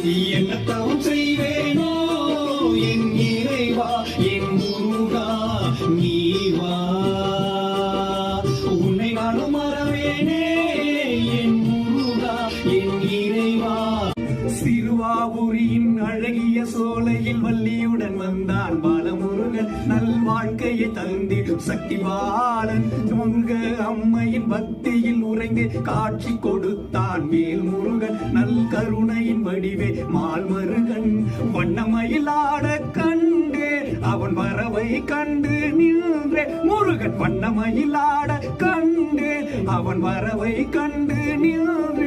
என்னத்தவம் செய்வேனோ என் இறைவா என் முருகா நீ வா. உன்னை நானும் மறவேனே என் முருகா என் இறைவா. சிறுவாபுரியின் அழகிய சோலையில் வள்ளியுடன் வந்தான் பாலமுருகன். நல்வாழ்க்கையை தந்திடும் சக்தி பாலன். முருக அம்மையின் பக்தியில் உறைந்து காட்சி கொடுத்தான் வேல் முருகன். நல் கருணையின் வடிவே மால்மருகன். வண்ணமயில் ஆட கண்டே அவன் வரவை கண்டு நின்றே முருகன். வண்ணமயில் ஆட கண்டே அவன் வரவை கண்டு நின்றே